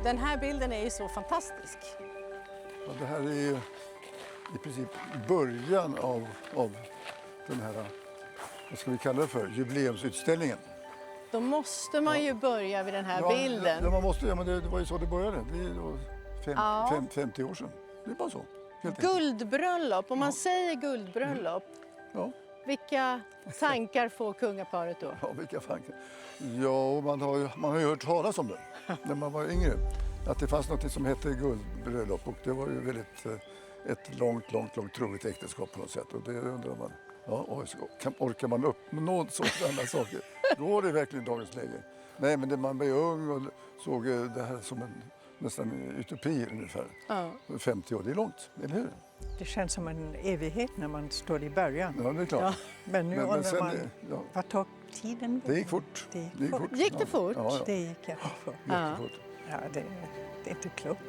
Den här bilden är ju så fantastisk. Ja, det här är ju i princip början av den här, vad ska vi kalla det för, jubileumsutställningen. Då måste man ju börja vid den här bilden. Ja, man måste, ja, men det var ju så det började. Det är då 50 år sedan. Det är bara så. Guldbröllop, om man säger guldbröllop. Ja. Vilka tankar får kungaparet då? Ja, vilka tankar. Ja, man har ju hört talas om det när man var yngre. Att det fanns något som hette guldbröllop och det var ju väldigt ett långt troligt äktenskap på något sätt. Och det undrar man, orkar man uppnå sådana saker? Går det verkligen i dagens läge? Nej, men man var ju ung och såg det här som en nästan utopi ungefär. Ja. 50 år, det är långt, eller hur? Det känns som en evighet när man står i början. Ja, det är klart. Ja. Men nu undrar man, vad tar tiden? Det gick fort. Gick det fort? Ja. Det gick jättefort. Ja, det är inte klokt.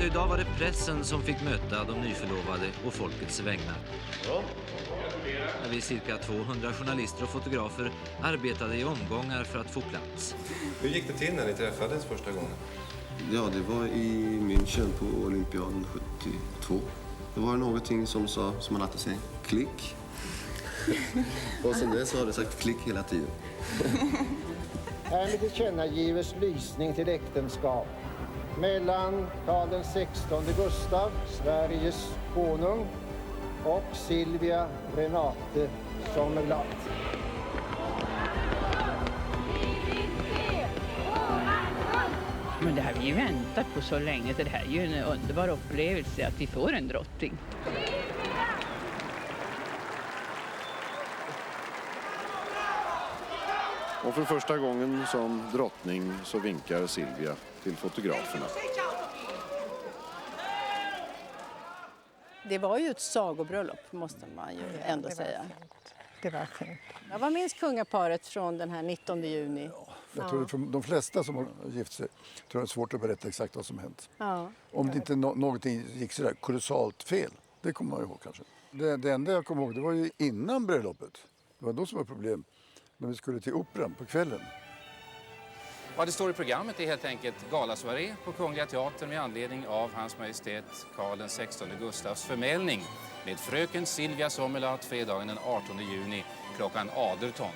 Idag var det pressen som fick möta de nyförlovade och folkets vägnar. När vi cirka 200 journalister och fotografer arbetade i omgångar för att få plats. Hur gick det till när ni träffades första gången? Ja, det var i München på Olympiaden 72. Det var någonting som sa, som man alltid säger, klick. Och sen dess har det sagt klick hela tiden. Härmed tillkännagives lysning till äktenskap mellan Karl den 16 Gustav, Sveriges konung, och Silvia Renate Sommerlath. Men det här har vi ju väntat på så länge, så det här är ju en underbar upplevelse att vi får en drottning. Och för första gången som drottning så vinkar Silvia till fotograferna. Det var ju ett sagobröllop, måste man ju ändå säga. Det var fint. Ja, vad minns kungaparet från den här 19 juni? Jag tror att för de flesta som har gift sig tror det är svårt att berätta exakt vad som hänt. Ja. Om det inte någonting gick sådär kolossalt fel. Det kommer man ihåg kanske. Det enda jag kommer ihåg det var ju innan bröllopet. Det var då som var problem. När vi skulle till operan på kvällen. Vad det står i programmet är helt enkelt galasoaré på Kungliga Teatern med anledning av Hans Majestät Karl den 16 Gustavs förmäljning med fröken Silvia Sommerlath fredagen den 18 juni klockan 18.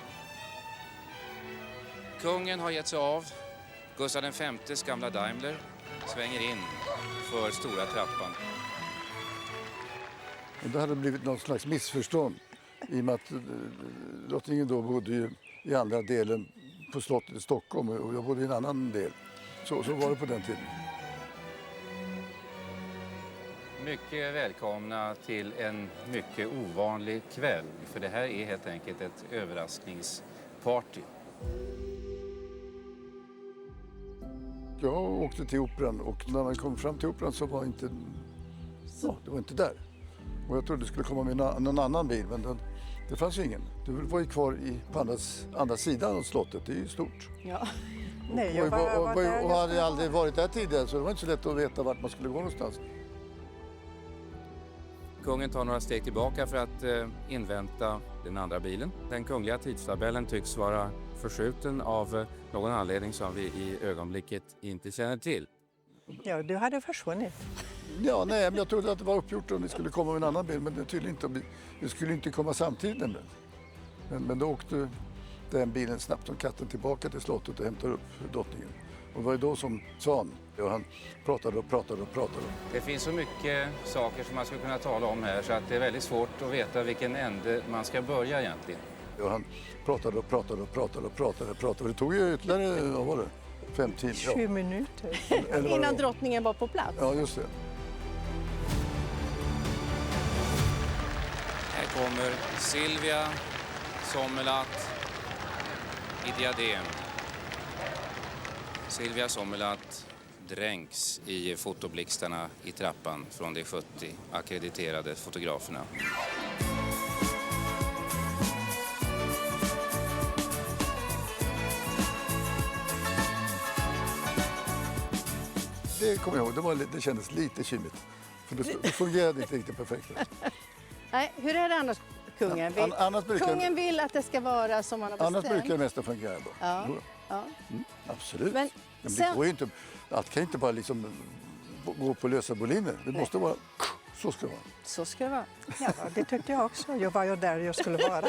Kungen har gett sig av. Gustav den V's gamla Daimler svänger in för stora trappan. Och det hade blivit något slags missförstånd i och med att drottningen då bodde ju i andra delen på slottet i Stockholm och jag bodde i en annan del. Så var det på den tiden. Mycket välkomna till en mycket ovanlig kväll. För det här är helt enkelt ett överraskningsparty. Jag åkte till operan och när man kom fram till operan så var det var inte där. Och jag trodde det skulle komma med någon annan bil men det fanns ju ingen. Det var ju kvar på andra sidan av slottet, det är ju stort. Ja. Nej, och hade aldrig varit där tidigare så det var inte så lätt att veta vart man skulle gå någonstans. Kungen tar några steg tillbaka för att invänta den andra bilen. Den kungliga tidstabellen tycks vara förskjuten av någon anledning som vi i ögonblicket inte känner till. Ja, du hade försvunnit. Ja, nej, men jag trodde att det var uppgjort och det skulle komma med en annan bil men det tydligen inte. Det skulle inte komma samtidigt nämligen. Men då åkte den bilen snabbt som katten tillbaka till slottet och hämtade upp drottningen. Och det var ju då som Svan, och han pratade. Det finns så mycket saker som man skulle kunna tala om här så att det är väldigt svårt att veta vilken ände man ska börja egentligen. Och han pratade. Det tog ju ytterligare, vad var det? 5-10. 20 minuter. Innan drottningen var på plats. Ja, just det. Här kommer Silvia Sommerlath i diadem. Silvia Sommerlath dränks i fotoblixtarna i trappan från de 70 akkrediterade fotograferna. Det kommer jag ihåg, det kändes lite kymigt. För det fungerade inte riktigt perfekt. Nej, hur är det annars, kungen? Kungen vill att det ska vara som man har bestämt. Annars brukar det mesta fungera bra. Ja. Ja. Absolut. Men Men sen- det går ju inte, allt kan inte bara liksom gå på lösa boliner. Det måste vara, så ska det vara. Så ska det vara. Ja, det tyckte jag också. Jag var ju där jag skulle vara.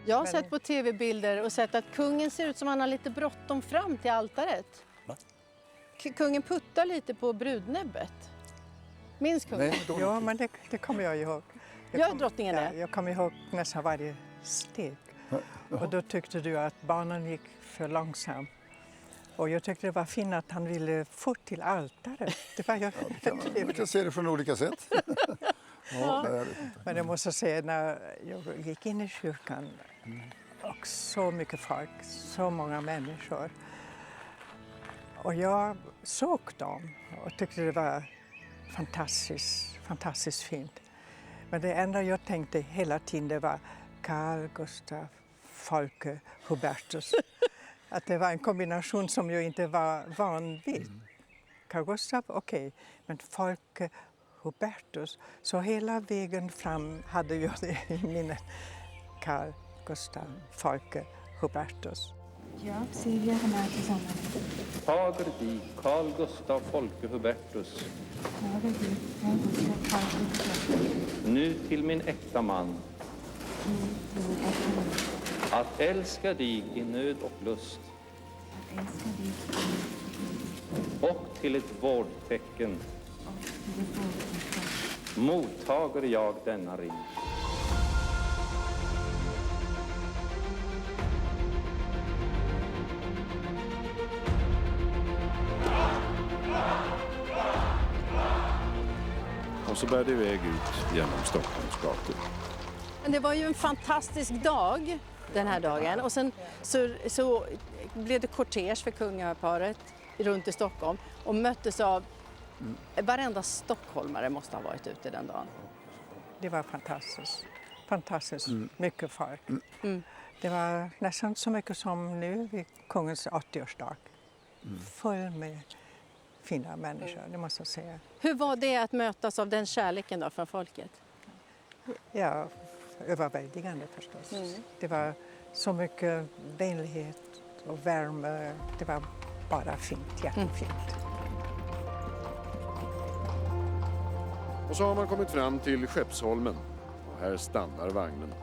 Jag har sett på tv-bilder och sett att kungen ser ut som han har lite bråttom fram till altaret. Va? Kungen puttar lite på brudnäbbet. Minns kungen? Nej, då, Ja, men det kommer jag ihåg. Gör drottningen det? Jag kommer ihåg nästan varje steg. Och då tyckte du att banan gick för långsamt. Och jag tyckte det var fint att han ville fort till altaret. Det var ju man kan se det från olika sätt. Ja, nej, jag vet inte. Men jag måste säga, när jag gick in i kyrkan och så mycket folk, så många människor. Och jag såg dem och tyckte det var fantastiskt fint. Men det enda jag tänkte hela tiden det var Carl Gustaf Folke Hubertus. Att det var en kombination som jag inte var van vid. Carl Gustaf, okej, men Folke Hubertus. Så hela vägen fram hade jag det i minnet. Carl Gustaf Folke Hubertus. Ja, Silvia Renate Sommerlund. Fader dig, Carl Gustaf Folke Hubertus. Fader dig, Carl Gustaf Folke Hubertus. Nu till min äkta man. Till min äkta man. Att älska dig i nöd och lust. Att älska dig i nöd och lust. Och till ett vårdtecken. Och till ett vårdtecken. Mottager jag denna ring. Och så bär det iväg ut genom Stockholms gator. Men det var ju en fantastisk dag den här dagen. Och sen så blev det kortege för kungaparet runt i Stockholm och möttes av varenda stockholmare måste ha varit ute den dagen. Det var fantastiskt mycket folk. Det var nästan så mycket som nu vid kungens 80-årsdag. Full med fina människor, det måste jag säga. Hur var det att mötas av den kärleken då från folket? Ja, överväldigande förstås. Det var så mycket vänlighet och värme. Det var bara fint, jättefint. Och så har man kommit fram till Skeppsholmen. Och här stannar vagnen.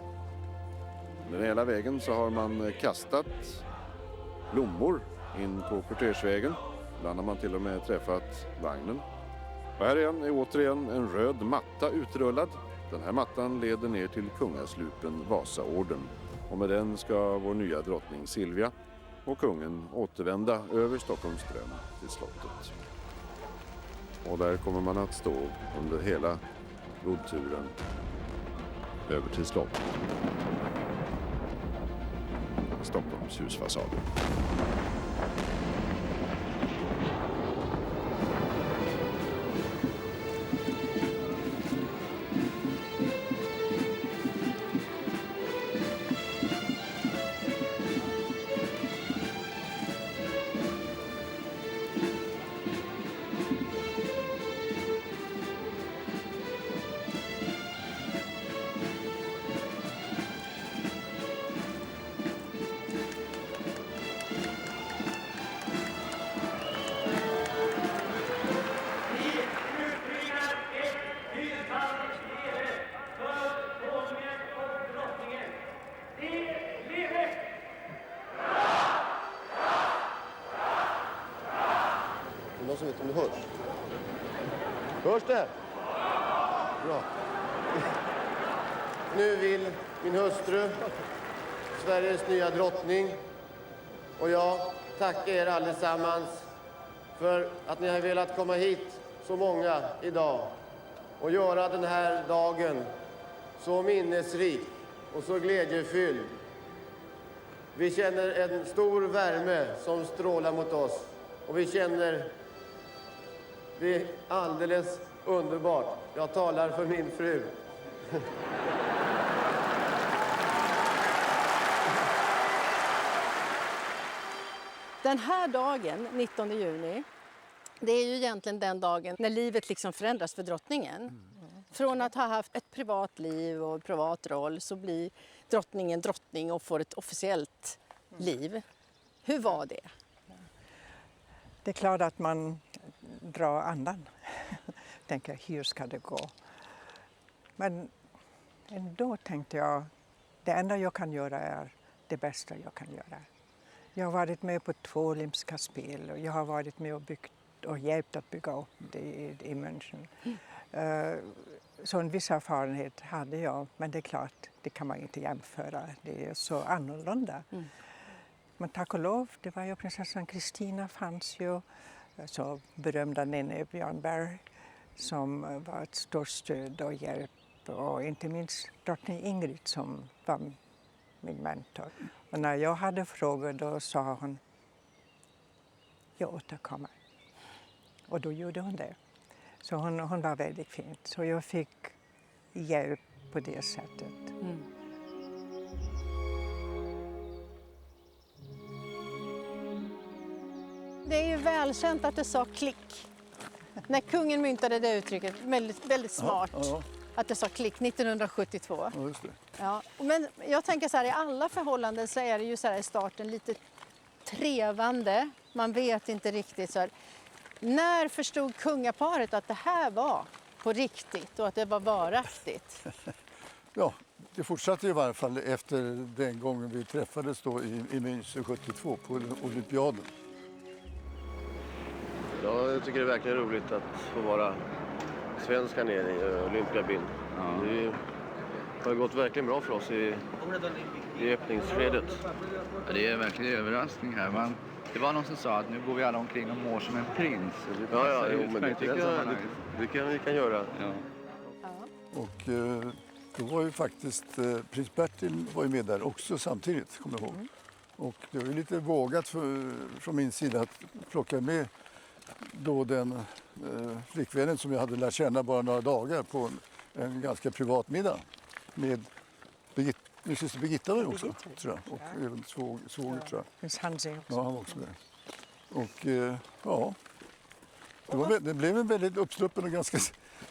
Den hela vägen så har man kastat blommor in på kortegevägen. Ibland har man till och med träffat vagnen. Och här är återigen en röd matta utrullad. Den här mattan leder ner till kungaslupen Vasaorden. Och med den ska vår nya drottning Silvia och kungen återvända över Stockholms ström till slottet. Och där kommer man att stå under hela roddturen över till slottet. Stockholms husfasader. Någon som vet om det hörs? Hörs det? Bra. Nu vill min hustru, Sveriges nya drottning, och jag tacka er allesammans för att ni har velat komma hit så många idag och göra den här dagen så minnesrik och så glädjefylld. Vi känner en stor värme som strålar mot oss och vi känner det är alldeles underbart. Jag talar för min fru. Den här dagen, 19 juni, det är ju egentligen den dagen när livet liksom förändras för drottningen. Från att ha haft ett privat liv och privat roll så blir drottningen drottning och får ett officiellt liv. Hur var det? Det är klart att man drar andan. Tänker, hur ska det gå? Men ändå tänkte jag, det enda jag kan göra är det bästa jag kan göra. Jag har varit med på 2 olympiska spel och jag har varit med och byggt och hjälpt att bygga upp det i München. Så en viss erfarenhet hade jag, men det är klart, det kan man inte jämföra. Det är så annorlunda. Men tack och lov, det var ju prinsessan Kristina fanns ju, så berömda Nene Björnberg som var ett stort stöd och hjälp. Och inte minst drottning Ingrid som var min mentor. Och när jag hade frågor då sa hon, jag återkommer. Och då gjorde hon det. Så hon var väldigt fint. Så jag fick hjälp på det sättet. Det är ju välkänt att det sa klick. När kungen myntade det uttrycket, väldigt smart, att det sa klick 1972. Ja, just det. Ja, men jag tänker så här, i alla förhållanden så är det ju så här i starten lite trevande. Man vet inte riktigt så här. När förstod kungaparet att det här var på riktigt och att det var varaktigt? Ja, det fortsatte i varje fall efter den gången vi träffades då i München 72 på olympiaden. Ja, jag tycker det är verkligen roligt att få vara svensk här nere i Olympiabyn. Ja. Det har gått verkligen bra för oss i öppningsskedet. Ja, det är verkligen en överraskning här. Det var någon som sa att nu går vi alla omkring och mår som en prins. Men det tycker jag vi kan göra. Ja. Och då var ju faktiskt prins Bertil var ju med där också samtidigt, kommer jag ihåg. Och det var ju lite vågat från min sida att plocka med då den flickvännen som jag hade lärt känna bara några dagar på en ganska privat middag med min syster Birgitta var ju också, tror jag. Och även svåger, tror jag. Prins Hansi också. Ja, han var också med. Och det blev en väldigt uppsluppen och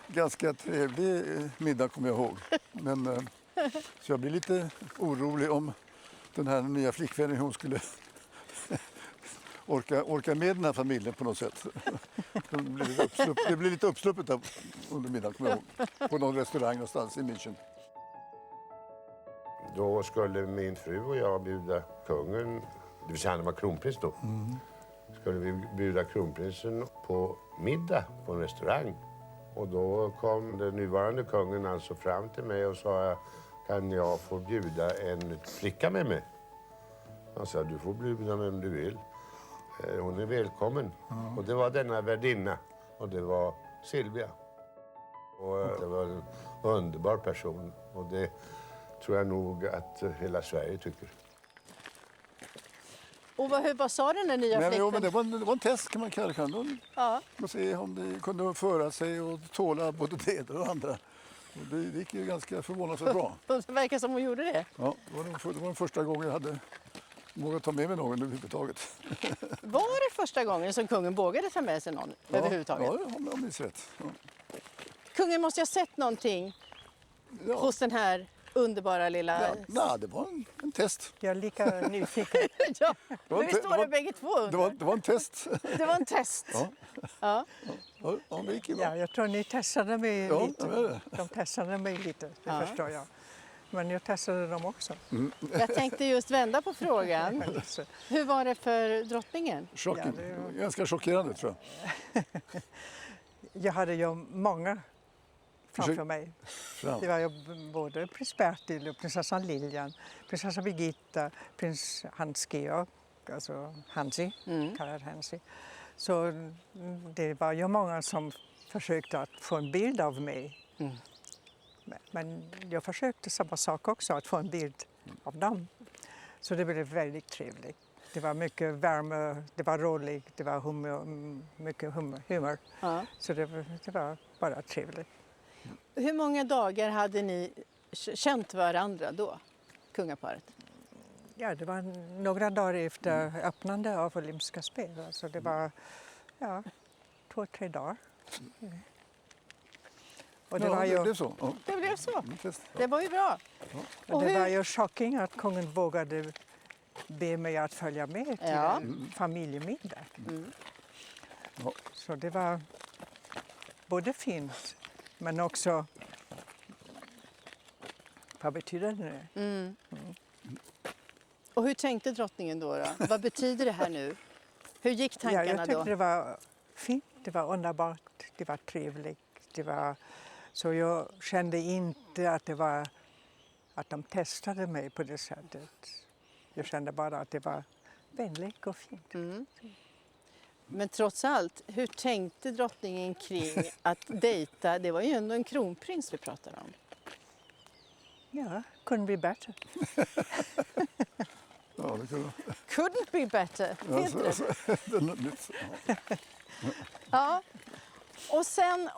ganska trevlig middag, kommer jag ihåg. Men så jag blir lite orolig om den här nya flickvännen, hon skulle orka med den här familjen på något sätt. Det blir lite uppsluppet under middagen, kommer jag ihåg. På någon restaurang någonstans i München. Då skulle min fru och jag bjuda kungen, det vill säga han var kronprins då. Skulle vi bjuda kronprinsen på middag på en restaurang. Och då kom den nuvarande kungen alltså fram till mig och sa, kan jag få bjuda en flicka med mig? Han sa, du får bjuda vem du vill. Hon är välkommen. Och det var denna värdinna och det var Silvia. Och det var en underbar person och det tror jag nog att hela Sverige tycker. Och vad sa den där nya flickan? Men det var en test, kan man kalla det. Ja. Och se om det kunde föra sig och tåla både det ena och andra. Och det gick ju ganska förvånansvärt bra. Det verkar som hon gjorde det. Ja, det var den första gången jag hade vågat ta med mig någon överhuvudtaget. Var det första gången som kungen vågade ta med sig någon överhuvudtaget? Ja, om jag minns rätt. Ja. Kungen måste ha sett någonting hos den här underbara lilla... Ja, det var en test. Jag är lika nyfiken. Ja, men vi står där bägge två under. Det var en test. Det var en test. Ja, det gick ju bra. Ja, jag tror ni testade mig lite. Det. De testade mig lite, det förstår jag. Men jag testade dem också. Jag tänkte just vända på frågan. Hur var det för drottningen? Ganska chockerande, tror jag. Jag hade ju många framför mig. Det var ju både prins Bertil och prinsessan Lilian, prinsessan Birgitta, prins Hans-Georg, alltså Hansi, kallad Hansi. Så det var ju många som försökte att få en bild av mig. Men jag försökte samma sak också, att få en bild av dem. Så det blev väldigt trevligt. Det var mycket värme, det var roligt, det var mycket humor. Ja. Så det var bara trevligt. Hur många dagar hade ni känt varandra då, kungaparet? Ja, det var några dagar efter öppnandet av olympiska spel. Alltså det var 2-3 dagar. Och det var ju... det blev så. Ja. Det blev så. Det var ju bra. Och det var ju chocking att kungen vågade be mig att följa med till en familjemiddag. Ja. Så det var både fint men också... Vad betyder det nu? Och hur tänkte drottningen då? Vad betyder det här nu? Hur gick tankarna jag tyckte då? det var fint, det var underbart, det var trevligt. Så jag kände inte att det var att de testade mig på det sättet. Jag kände bara att det var vänligt och fint. Men trots allt, hur tänkte drottningen kring att dejta? Det var ju ändå en kronprins vi pratade om. Ja, couldn't be better. Ja, det kunde... Couldn't be better, heter det. Ja.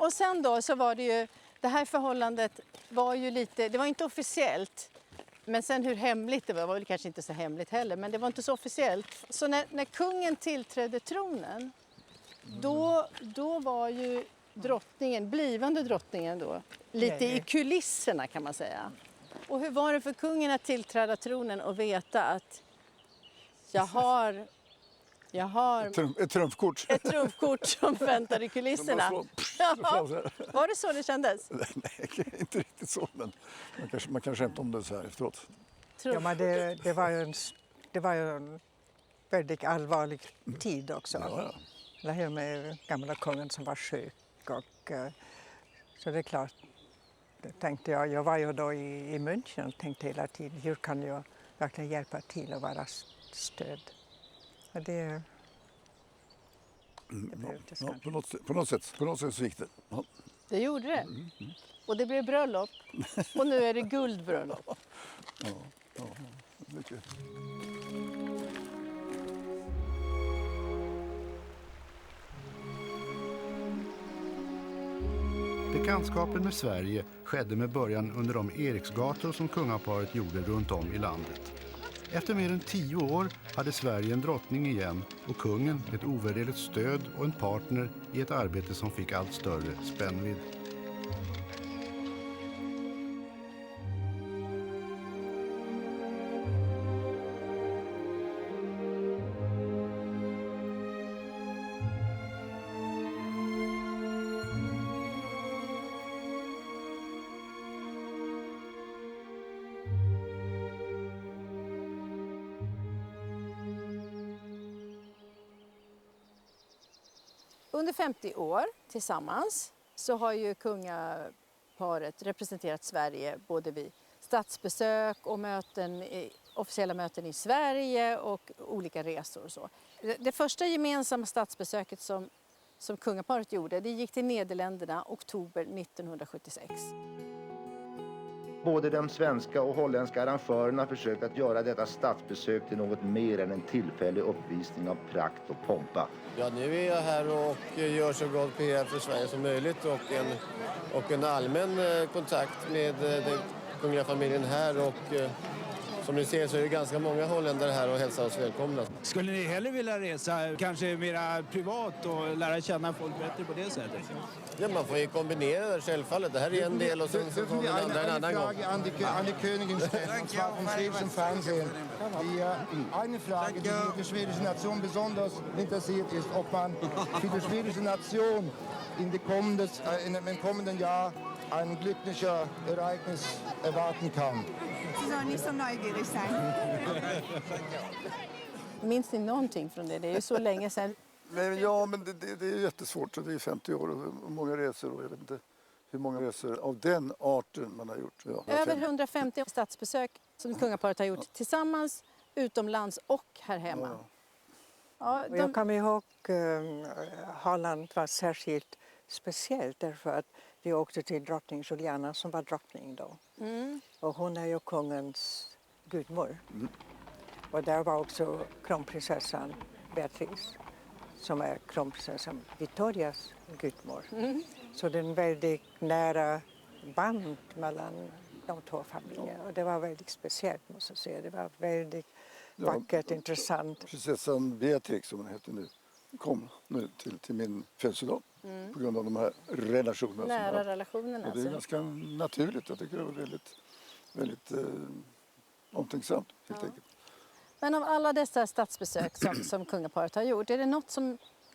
Och sen då så var det ju, det här förhållandet var ju lite, det var inte officiellt. Men sen hur hemligt det var väl kanske inte så hemligt heller, men det var inte så officiellt. Så när kungen tillträdde tronen, då var ju blivande drottningen då, lite i kulisserna kan man säga. Och hur var det för kungen att tillträda tronen och veta att jag har Ett trumfkort. Ett trumfkort som väntar i kulisserna. Var det så det kändes? Nej, inte riktigt så, men man kan skämta om det så här efteråt. Ja, men det var ju en väldigt allvarlig tid också. Ja. Det här med gamla kungen som var sjuk. Så det är klart, det tänkte jag var ju då i München och tänkte hela tiden hur kan jag verkligen hjälpa till och vara stöd. Och det på något sätt så gick det. Ja. Det gjorde det. Och det blev bröllop. Och nu är det guldbröllop. Ja, mycket. Bekantskapen med Sverige skedde med början under de Eriksgator som kungaparet gjorde runt om i landet. Efter mer än 10 år hade Sverige en drottning igen och kungen ett ovärderligt stöd och en partner i ett arbete som fick allt större spännvidd. Under 50 år tillsammans så har ju kungaparet representerat Sverige både vid statsbesök och officiella möten i Sverige och olika resor och så. Det första gemensamma statsbesöket som kungaparet gjorde, det gick till Nederländerna oktober 1976. Både de svenska och holländska arrangörerna har försökt att göra detta statsbesök till något mer än en tillfällig uppvisning av prakt och pompa. Ja, nu är jag här och gör så gott PR för Sverige som möjligt och en allmän kontakt med den kungliga familjen här. Och som ni ser så är det ganska många holländare här och hälsar oss välkomna. Skulle ni hellre vilja resa kanske mera privat och lära känna folk bättre på det sättet? Ja, man får ju kombinera det självfallet. Det här är en del och sen så kommer den andra en annan gång. An die Königin stellen, und zwar vom schwedischen Fernsehen. Eine Frage, die die schwedische Nation besonders interessiert, ist, ob man für die schwedische Nation in dem kommenden Jahr ein glücklicher Ereignis erwarten kann. Sie sollen nicht so neugierig sein. Minns ni någonting från det? Det är ju så länge sedan. Ja, men det är jättesvårt. Det är 50 år och många resor och jag vet inte hur många resor av den arten man har gjort. Ja, över 150 statsbesök som kungaparet har gjort tillsammans, utomlands och här hemma. Ja, jag kommer ihåg Holland var särskilt speciellt därför att Vi åkte till drottning Juliana som var drottning då. Och hon är ju kungens gudmor. Och där var också kronprinsessan Beatrice som är kronprinsessan Victorias gudmor. Så det är en väldigt nära band mellan de två familjerna. Och det var väldigt speciellt måste jag säga. Det var väldigt vackert, intressant. Prinsessan Beatrix som hon heter nu kom nu till min födelsedag på grund av de här relationerna. Nära relationerna. Och det är ganska naturligt. Jag tycker det var väldigt omtänksamt helt enkelt. Men av alla dessa statsbesök som kungaparet har gjort, är det något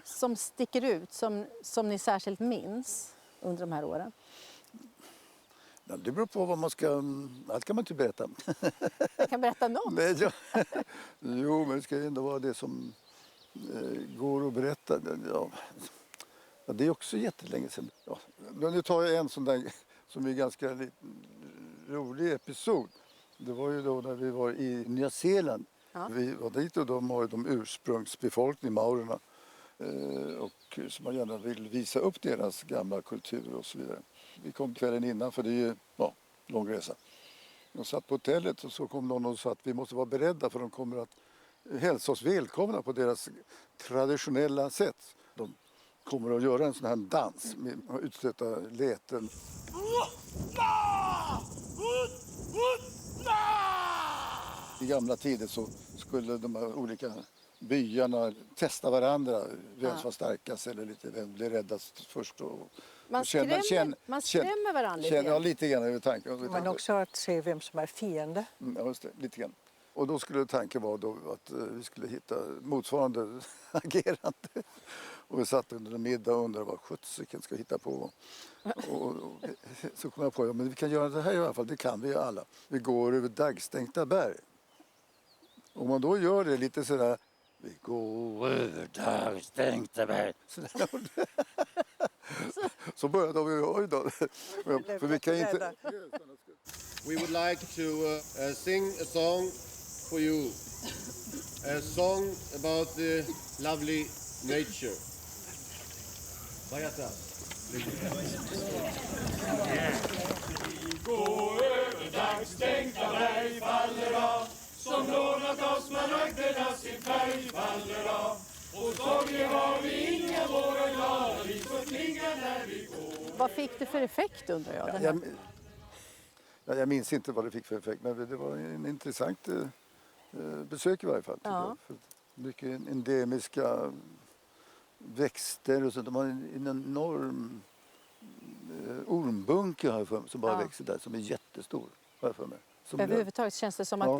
som sticker ut, som ni särskilt minns under de här åren? Ja, det beror på vad man ska... Allt kan man inte berätta. Jag kan berätta något. Nej, jo, men det ska ändå vara det som går att berätta. Ja, det är också jättelänge sedan. Ja, nu tar jag en sån där som är ganska rolig episod. Det var ju då när vi var i Nya Zeeland. Ja. Vi var dit och de har ju de ursprungsbefolkning, maurerna. Och som man gärna vill visa upp deras gamla kultur och så vidare. Vi kom kvällen innan för det är ju lång resa. De satt på hotellet och så kom någon och sa att vi måste vara beredda för de kommer att hälsa oss välkomna på deras traditionella sätt. De kommer att göra en sån här dans med utstötta läten. I gamla tider så skulle de här olika byarna testa varandra, vem som var starkast eller vem blev räddast först. Man skrämmer varandra lite grann. Ja, lite grann över tanken. Men också att se vem som är fiende. Ja, just det, lite grann. Och då skulle tanken vara då att vi skulle hitta motsvarande agerande. Och vi satt under en middag och undrade vad sjuttsiken ska hitta på. Och så kom jag på, men vi kan göra det här i alla fall, det kan vi ju alla. Vi går över dagstänkta berg. Om man då gör det lite sådär, vi går över dagstänkta berg. Så började de oj då. För vi kan inte... We would like to sing a song for you. A song about the lovely nature. Vajata. Vi går över dagstänkta berg, faller av, som lånat av smaragderna sin färg, faller av. Och sorger har vi inga, våra glada liv så klingar när vi går. Vad fick det för effekt undrar jag? Jag minns inte vad det fick för effekt, men det var en intressant besök i varje fall. Ja. För mycket endemiska växter och så. De har en enorm ormbunke här för mig, som bara växer där, som är jättestor. Här för mig. Överhuvudtaget känns det som att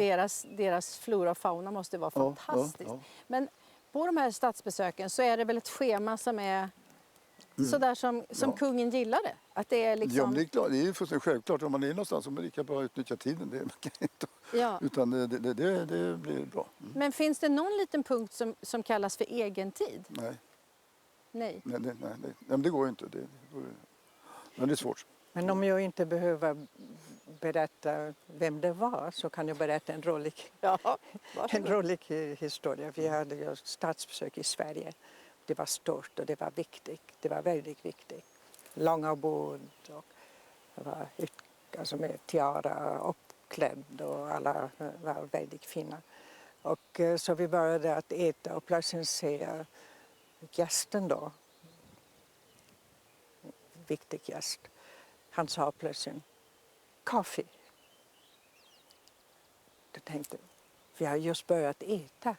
deras flora och fauna måste vara fantastiskt. Ja. Men på de här statsbesöken så är det väl ett schema som är sådär som kungen gillade. Att det är liksom... Ja, men det är klart, det är ju fullständigt självklart. Om man är någonstans så man lika bra utnyttja tiden. Det man kan inte. Ja. Utan det blir bra. Men finns det någon liten punkt som kallas för egen tid? Nej. Nej, men det går ju inte. Men det är svårt. Men om jag inte behöver berätta vem det var så kan jag berätta en rolig historia. Vi hade ju statsbesök i Sverige. Det var stort och det var viktigt. Det var väldigt viktigt. Långa bord och det var med tiara uppklädd och alla var väldigt fina. Och så vi började att äta och plötsligt se gästen då. Viktig gäst. Han sa plötsligt kaffe. Då tänkte jag, vi har just börjat äta.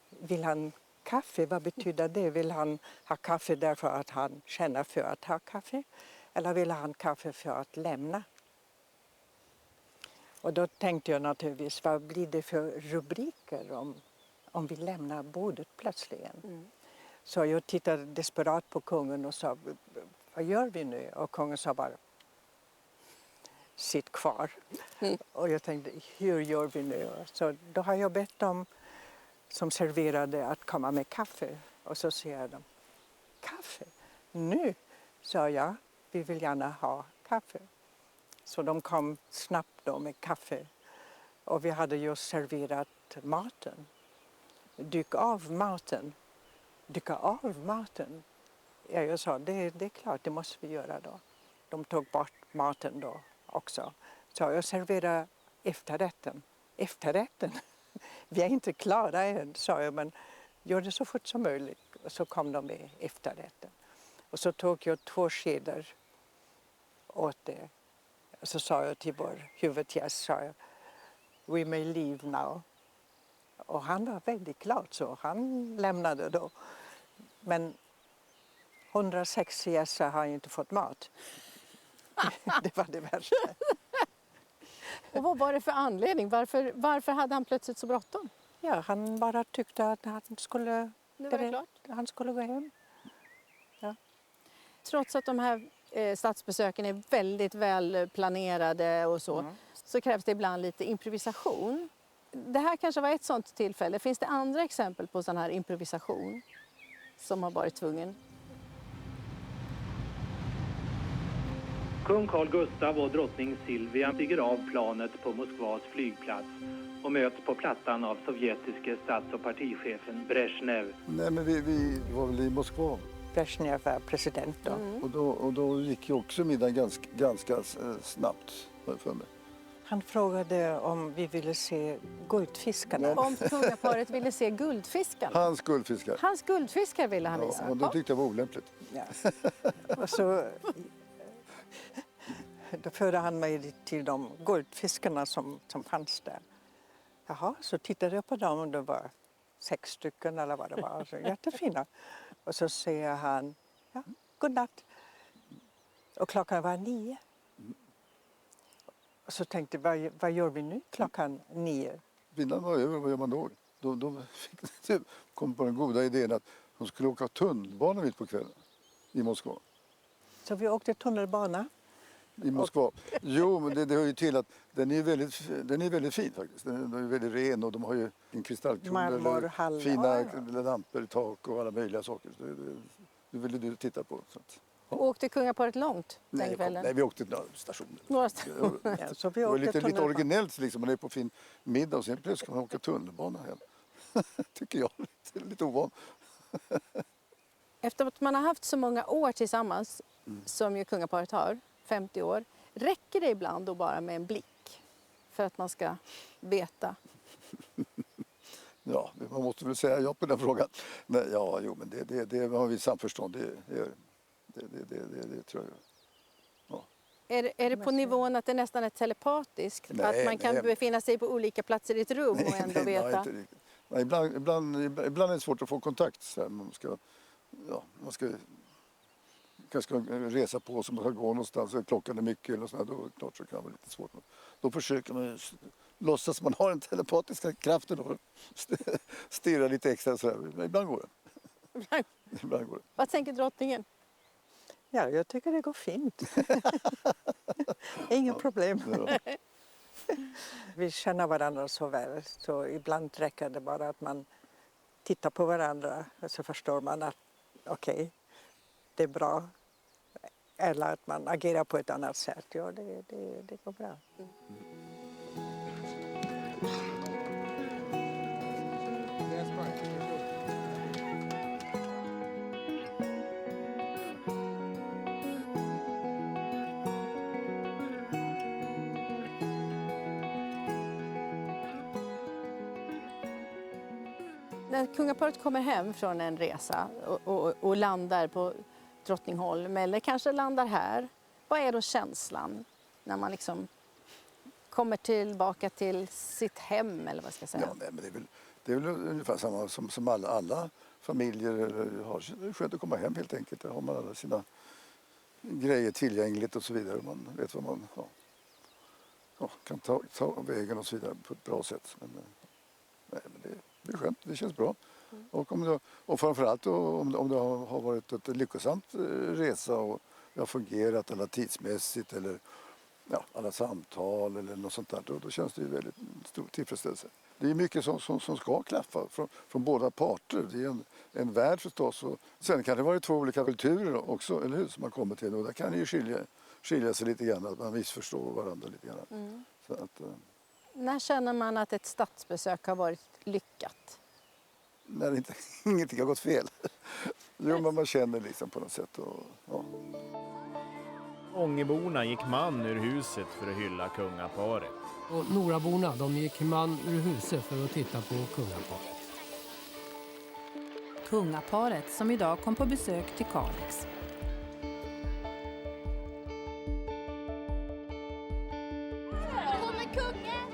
Vill han kaffe? Vad betyder det? Vill han ha kaffe därför att han känner för att ha kaffe? Eller vill han kaffe för att lämna? Och då tänkte jag naturligtvis, vad blir det för rubriker om vi lämnar bordet plötsligen? Så jag tittade desperat på kungen och sa, vad gör vi nu? Och kungen sa bara, sitt kvar. Och jag tänkte, hur gör vi nu? Så då har jag bett dem som serverade att komma med kaffe. Och så säger de, kaffe? Nu? Sa jag, vi vill gärna ha kaffe. Så de kom snabbt då med kaffe. Och vi hade just serverat maten. Dyka av maten. Jag sa, det är klart, det måste vi göra då. de tog bort maten då också. Så jag serverade efterrätten. Efterrätten? Vi är inte klara än, sa jag, men gör det så fort som möjligt. Och så kom de med efterrätten. Och så tog jag 2 skedar åt det. Och så sa jag till vår huvudgäst, sa jag, we may leave now. Och han var väldigt glad, så han lämnade då. Men 160 gäster har inte fått mat. Det var det värsta. Och vad var det för anledning? Varför hade han plötsligt så bråttom? Ja, han bara tyckte att han skulle gå hem. Ja. Trots att de här stadsbesöken är väldigt väl planerade och så krävs det ibland lite improvisation. Det här kanske var ett sådant tillfälle. Finns det andra exempel på sån här improvisation som har varit tvungen? Kung Carl Gustaf och drottning Silvia stiger av planet på Moskvas flygplats och möts på plattan av sovjetiske stats- och partichefen Brezhnev. Nej, men vi var väl i Moskva. Brezhnev var president då. Och då gick ju också middagen ganska snabbt, för mig. Han frågade om vi ville se guldfiskarna. Om kungaparet ville se guldfiskarna? Hans guldfiskar. Hans guldfiskar ville han visa. Ja, och det tyckte jag var olämpligt. Ja. Och så då förde han mig till de guldfiskarna som fanns där. Jaha, så tittade jag på dem och det var 6 stycken eller vad det var. Så jättefina. Och så säger han, ja, godnatt. Och klockan var 9. Och så tänkte jag, vad gör vi nu klockan 9? Innan var över, vad gör man då? Då kom på den goda idén att de skulle åka tunnelbana mitt på kvällen i Moskva. Så vi åkte tunnelbana. I Moskva. Jo, men det hör ju till att den är väldigt fin faktiskt. Den är väldigt ren och de har ju en kristallkron, fina lampor i tak och alla möjliga saker. Det ville du titta på. Så att, ja. Åkte kungaparet långt den kvällen? Nej, vi åkte till några stationer. Ja, så vi det var åkte lite originellt liksom. Man är på fin middag och sen plötsligt ska man åka tunnelbana hem. Tycker jag. Lite ovan. Efter att man har haft så många år tillsammans, som ju kungaparet har, 50 år, räcker det ibland då bara med en blick för att man ska veta? Ja, man måste väl säga ja på den frågan. Nej, ja, jo, men det har vi samförstånd. Det tror jag. Ja. Är det på nivån att det nästan är telepatiskt? Att man kan befinna sig på olika platser i ett rum och ändå veta? Nej, inte riktigt. Nej, ibland är det svårt att få kontakt. Så här. Man ska kanske resa på sig, man ska gå någonstans och klockan är mycket eller så här, då klart så kan det vara lite svårt. Då försöker man låtsas man har en telepatisk kraft och stirra lite extra så här. Ibland går det. Ibland går det. Vad tänker drottningen? Ja, jag tycker det går fint. Inga problem. Ja. Vi känner varandra så väl, så ibland räcker det bara att man tittar på varandra och så förstår man att okej, det är bra. Eller att man agerar på ett annat sätt. Ja, det går bra. När kungaparet kommer hem från en resa och landar på Drottningholm eller kanske landar här, vad är då känslan när man liksom kommer tillbaka till sitt hem eller vad ska jag säga? Ja, nej, men det är väl ungefär samma som alla familjer har. Det är skönt att komma hem helt enkelt. Där har man alla sina grejer tillgängligt och så vidare. Man vet vad man kan ta vägen och så vidare på ett bra sätt. Men det är skönt, det känns bra. Och framförallt om det har varit ett lyckosamt resa och det har fungerat alla tidsmässigt eller alla samtal eller något sånt där, då känns det ju väldigt stor tillfredsställelse. Det är mycket som ska klaffa från båda parter. Det är en värld förstås. Och sen kan det vara 2 olika kulturer också, eller hur, som man kommer till. Och där kan det ju skilja sig lite grann, att man missförstår varandra lite grann. Så att, när känner man att ett statsbesök har varit lyckat? När ingenting har gått fel. Jo, men man känner liksom på något sätt. Ångeborna gick man ur huset för att hylla kungaparet. Och Noraborna, de gick man ur huset för att titta på kungaparet. Kungaparet som idag kom på besök till Kalix.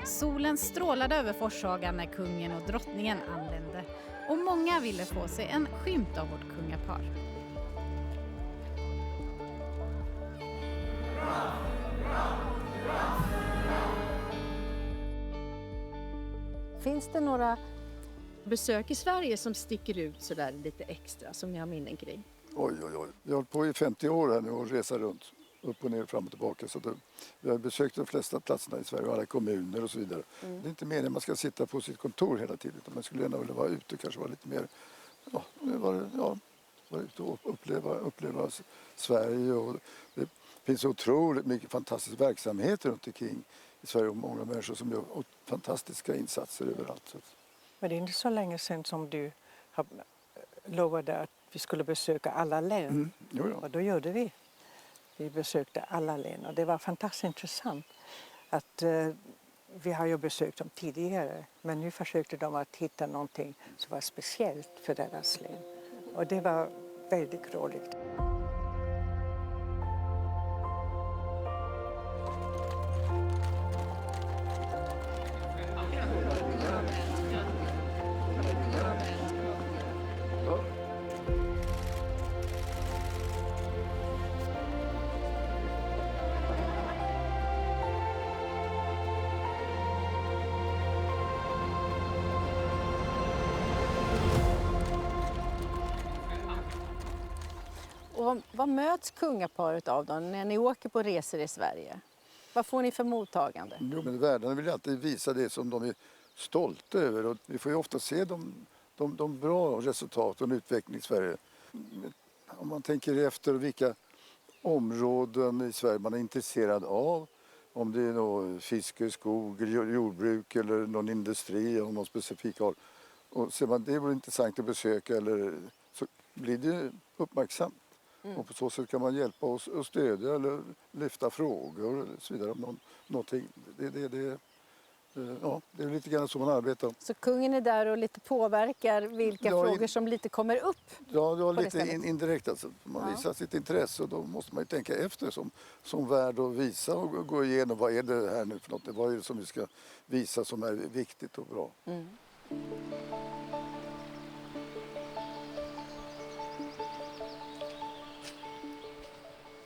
Solen strålade över Forshaga när kungen och drottningen anlände. Och många ville få sig en skymt av vårt kungapar. Finns det några besök i Sverige som sticker ut så där lite extra som ni har minnen kring? Oj. Vi har hållit på i 50 år här nu och reser runt. Upp och ner, fram och tillbaka. Så vi har besökt de flesta platserna i Sverige, alla kommuner och så vidare. Det är inte meningen att man ska sitta på sitt kontor hela tiden. Utan man skulle gärna vilja vara ute och kanske vara lite mer... vara ute och uppleva Sverige. Och det finns otroligt mycket fantastisk verksamhet runt omkring i Sverige och många människor som gör fantastiska insatser överallt. Men det är inte så länge sedan som du lovade att vi skulle besöka alla län. Och då gjorde vi. Vi besökte alla län och det var fantastiskt intressant att vi har ju besökt dem tidigare men nu försökte de att hitta någonting som var speciellt för deras län. Och det var väldigt roligt. Och vad möts kungaparet av då när ni åker på resor i Sverige? Vad får ni för mottagande? Jo, men världarna vill alltid visa det som de är stolta över. Och vi får ju ofta se de bra resultaten och utvecklingen i Sverige. Om man tänker efter vilka områden i Sverige man är intresserad av. Om det är något fiske, skog, jordbruk eller någon industri eller någon specifik art. Och ser man det vore intressant att besöka eller så blir det uppmärksamt. Och på så sätt kan man hjälpa oss att stödja eller lyfta frågor och så vidare om någonting. Det är lite grann så man arbetar. Så kungen är där och lite påverkar vilka frågor som lite kommer upp? Ja, lite indirekt alltså. Man visar sitt intresse och då måste man ju tänka efter som värd och visa och gå igenom vad är det här nu för något. Vad är det som vi ska visa som är viktigt och bra.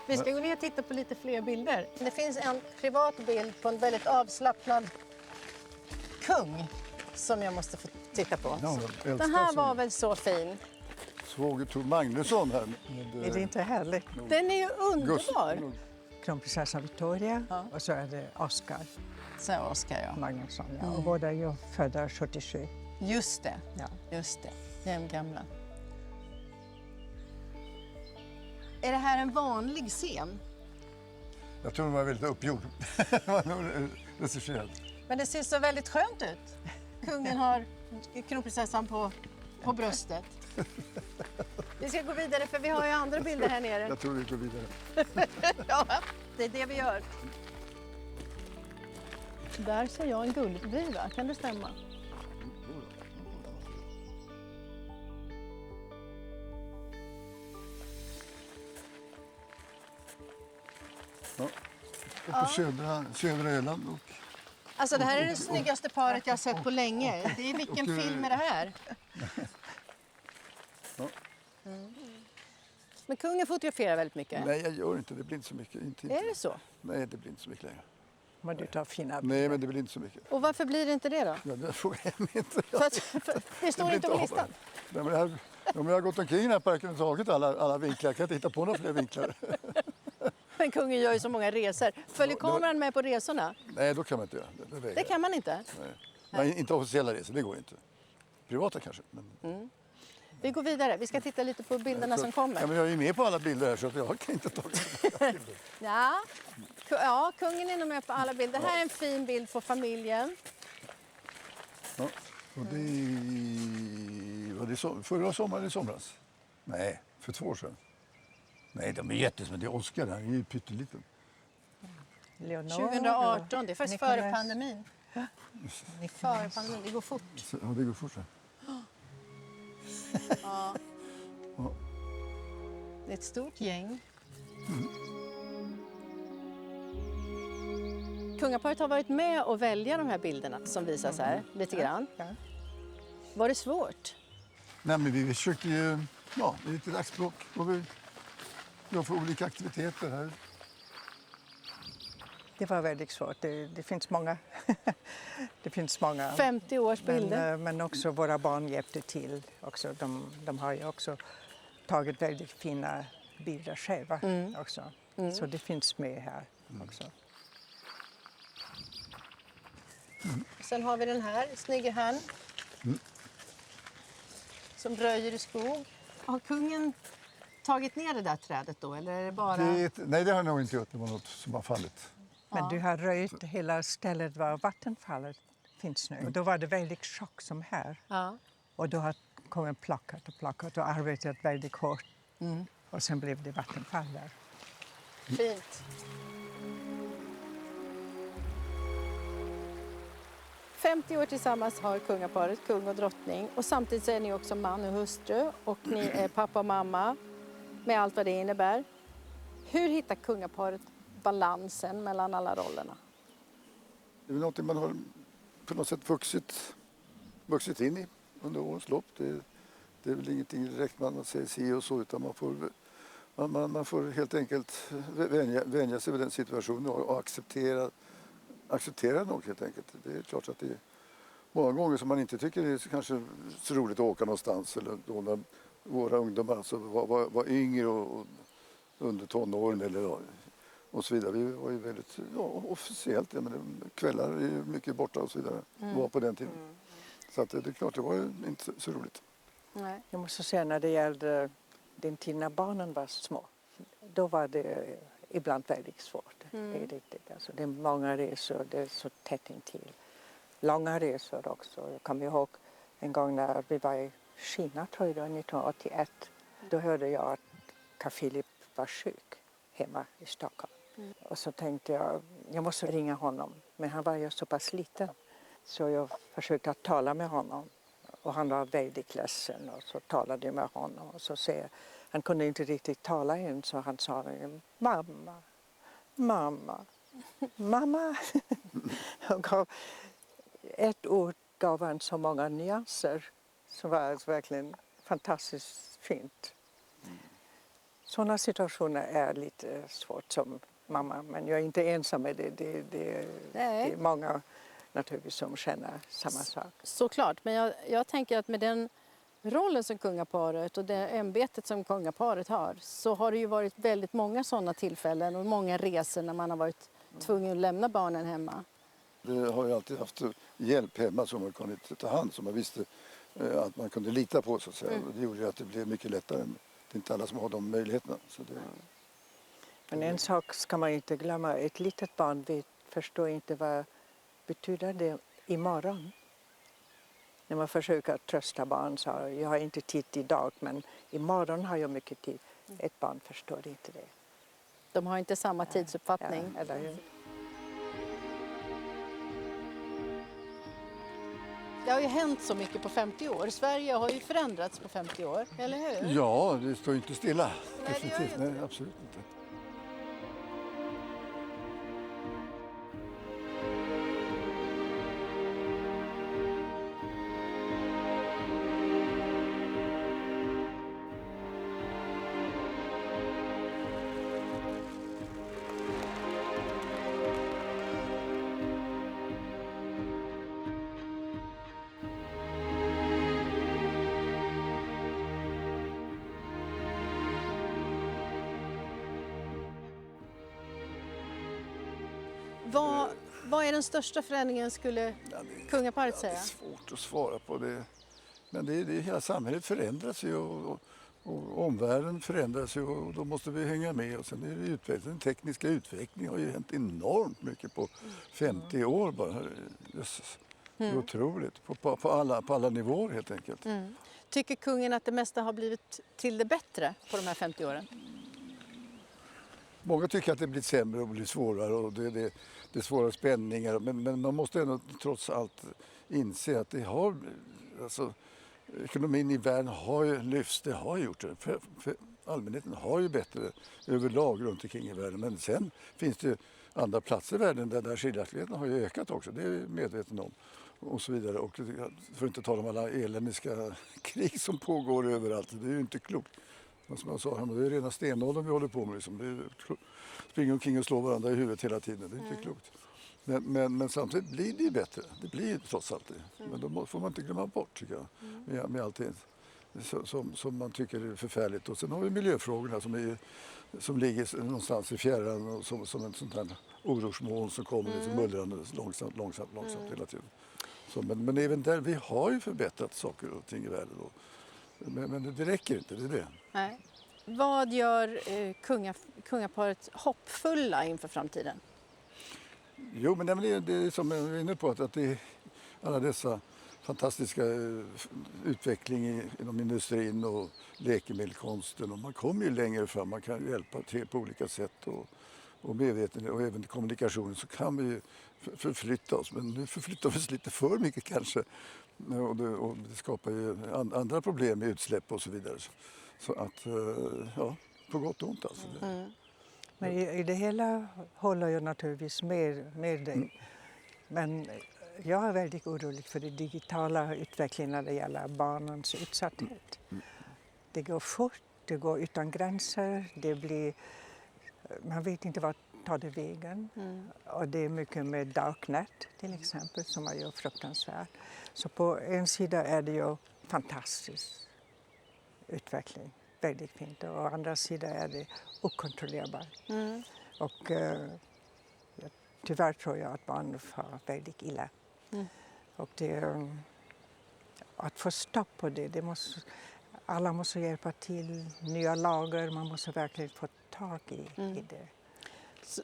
Vi ska gå ner och titta på lite fler bilder. Det finns en privat bild på en väldigt avslappnad kung som jag måste få titta på. Ja, den här var väl så fin. Svåger Tor Magnusson här. Är det inte härligt? Den är ju underbar. Kronprinsessan Victoria och så är det Oscar. Så är Oscar, Magnusson, Och båda är ju födda 77. Just det, just det. Det är den gamla. Är det här en vanlig scen? Jag tror den var väldigt uppgjord. Regisserad. Men det ser så väldigt skönt ut. Kungen har kronprinsessan på bröstet. Vi ska gå vidare för vi har ju andra bilder här nere. Jag tror vi går vidare. Ja, det är det vi gör. Där ser jag en guldduva. Kan det stämma? På södra Öland. Alltså det här är det snyggaste paret jag har sett på länge. Det är vilken film är det här? Men kungen fotograferar väldigt mycket. Nej, jag gör inte. Det blir inte så mycket. Är det så? Nej, det blir inte så mycket längre. Men du tar fina bilder. Nej, men det blir inte så mycket. Och varför blir det inte det då? Ja, det frågar jag mig inte. För det står inte på listan. Nej, men jag har gått omkring i den här parken och tagit alla vinklar. Jag kan inte hitta på några fler vinklar. Men kungen gör ju så många resor. Följer kameran med på resorna? Nej, då kan man inte göra det. Det kan man inte? Nej, inte officiella resor, det går inte. Privata kanske. Men... Vi går vidare. Vi ska titta lite på bilderna som kommer. Ja, men jag är med på alla bilder här så jag kan inte ta bilder. Ja, kungen är nog med på alla bilder. Det här är en fin bild på familjen. Ja, och det var det förra sommaren i somras? Nej, för 2 år sedan. Nej, de är jättesmå. Det är Oscar, han är ju pytteliten. 2018, det är faktiskt före pandemin. Före pandemin, det går fort. Ja, det går fort. Så. Ja. Det är ett stort gäng. Kungaparet har varit med och välja de här bilderna som visas här, lite grann. Var det svårt? Nej, men vi försökte ju, ja, det är lite dagsblock och vi får olika aktiviteter här. Det var väldigt svårt. Det finns många. Det finns många. 50 års bilder. Men också våra barn hjälpte till. Också. De har ju också tagit väldigt fina bilder själva också. Så det finns med här också. Sen har vi den här, snygga herrn. Som röjer i skog. Har kungen tagit ner det där trädet då? Eller är det bara... Nej, det har jag nog inte gjort. Det var något som har fallit. Men du har röjt hela stället var vattenfallet finns nu. Och då var det väldigt tjock som här. Ja. Och då har kungen plockat och arbetat väldigt hårt. Och sen blev det vattenfall där. Fint. 50 år tillsammans har kungaparet, kung och drottning. Och samtidigt så är ni också man och hustru. Och ni är pappa och mamma med allt vad det innebär. Hur hittar kungaparet balansen mellan alla rollerna? Det är något man har på något sätt vuxit in i under årens lopp. Det är väl ingenting direkt man säger si och så, utan man får helt enkelt vänja sig vid den situationen och acceptera nog helt enkelt. Det är klart att det är många gånger som man inte tycker det är kanske så roligt att åka någonstans, eller då när våra ungdomar alltså var yngre och under tonåren eller och så vidare. Vi var ju väldigt officiellt, men kvällar är mycket borta och så vidare. Var på den tiden. Så att det är klart, det var ju inte så roligt. Nej. Jag måste säga, när det gällde den tid när barnen var små, då var det ibland väldigt svårt. Det är riktigt. Alltså, det är många resor, det är så tätt intill. Långa resor också. Jag kommer ihåg en gång när vi var i Kina, tror jag det var 1981. Då hörde jag att Carl Philip var sjuk hemma i Stockholm. Och så tänkte jag måste ringa honom. Men han var ju så pass liten. Så jag försökte att tala med honom. Och han var väldigt ledsen. Och så talade jag med honom. Och så säger han kunde inte riktigt tala än. Så han sa mamma, mamma, mamma. Och gav, ett ord gav han så många nyanser. Som var verkligen fantastiskt fint. Sådana situationer är lite svårt som mamma, men jag är inte ensam med det. Det är många naturligtvis som känner samma sak. Såklart, men jag tänker att med den rollen som kungaparet och det ämbetet som kungaparet har, så har det ju varit väldigt många sådana tillfällen och många resor när man har varit tvungen att lämna barnen hemma. Det har ju alltid haft hjälp hemma som man kunde ta hand, som man visste att man kunde lita på, så att säga. Det gjorde ju att det blev mycket lättare. Det är inte alla som har de möjligheterna. Så det... Men en sak ska man inte glömma. Ett litet barn förstår inte vad betyder det imorgon. När man försöker trösta barn så jag har inte tid idag, men imorgon har jag mycket tid. Ett barn förstår inte det. De har inte samma tidsuppfattning. Ja, eller hur? Det har ju hänt så mycket på 50 år. Sverige har ju förändrats på 50 år, eller hur? Ja, det står inte stilla. Definitivt. Nej, absolut inte. Vad är den största förändringen, skulle kungaparet säga? Det är svårt att svara på det. Men det hela samhället förändras ju och omvärlden förändras ju, och då måste vi hänga med. Och sen är det den tekniska utvecklingen har ju hänt enormt mycket på 50 år bara. Det är otroligt. På alla nivåer helt enkelt. Tycker kungen att det mesta har blivit till det bättre på de här 50 åren? många tycker att det blir sämre och blir svårare och det är svåra spänningar. Men man måste ändå trots allt inse att det har, alltså, ekonomin i världen har ju lyfts, det har gjort det. För allmänheten har ju bättre överlag runt omkring i världen. Men sen finns det andra platser i världen där skiljaktigheten har ju ökat också. Det är jag medveten om. Och så vidare. Och för att inte tala om alla eländiska krig som pågår överallt. Det är ju inte klokt. Men som jag sa, det är rena stenåldern vi håller på med. Liksom. Det springer omkring och slår varandra i huvudet hela tiden. Det är inte klokt. Men samtidigt blir det bättre. Det blir trots allt det. Men då får man inte glömma bort, tycker jag, med allting som man tycker är förfärligt. Och sen har vi miljöfrågorna som ligger någonstans i fjärran och som en sån här orosmoln som kommer liksom mullrande långsamt hela tiden. Så, men även där, vi har ju förbättrat saker och ting i världen. Men det räcker inte, det är det. Nej. Vad gör kungaparet hoppfulla inför framtiden? Jo, men det är som jag är inne på, att det är alla dessa fantastiska utveckling inom industrin och läkemedelskonsten. Och man kommer ju längre fram, man kan hjälpa till på olika sätt och medvetenhet och även kommunikation, så kan vi ju förflytta oss. Men nu förflyttar vi oss lite för mycket kanske. Och det skapar ju andra problem med utsläpp och så vidare. Så att, ja, på gott och ont alltså. Men i det hela håller jag naturligtvis med dig. Men jag är väldigt orolig för den digitala utvecklingen när det gäller barnens utsatthet. Det går fort, det går utan gränser, man vet inte vart tar det vägen. Och det är mycket med darknet till exempel som är ju fruktansvärt. Så på en sida är det ju fantastisk utveckling, väldigt fint. Och å andra sidan är det okontrollerbart. Och tyvärr tror jag att barn far väldigt illa. Och att få stopp på det alla måste hjälpa till, nya lagar, man måste verkligen få tag i det.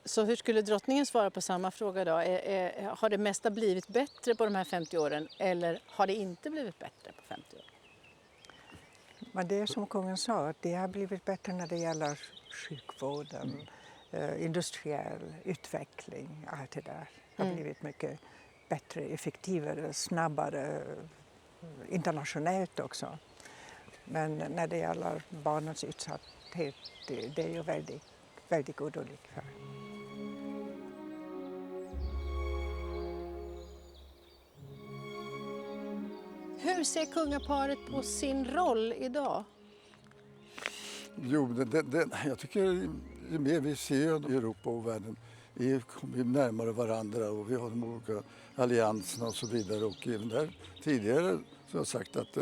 Så hur skulle drottningen svara på samma fråga då? Har det mesta blivit bättre på de här 50 åren eller har det inte blivit bättre på 50 år? Men det är som kungen sa, att det har blivit bättre när det gäller sjukvården, industriell utveckling, allt det där. Det har blivit mycket bättre, effektivare, snabbare, internationellt också. Men när det gäller barnens utsatthet, det är ju väldigt, väldigt orolig för. Hur ser kungaparet på sin roll idag? Jo, jag tycker ju mer vi ser i Europa och världen kommer närmare varandra och vi har de olika allianserna och så vidare. Och även där tidigare så har jag sagt att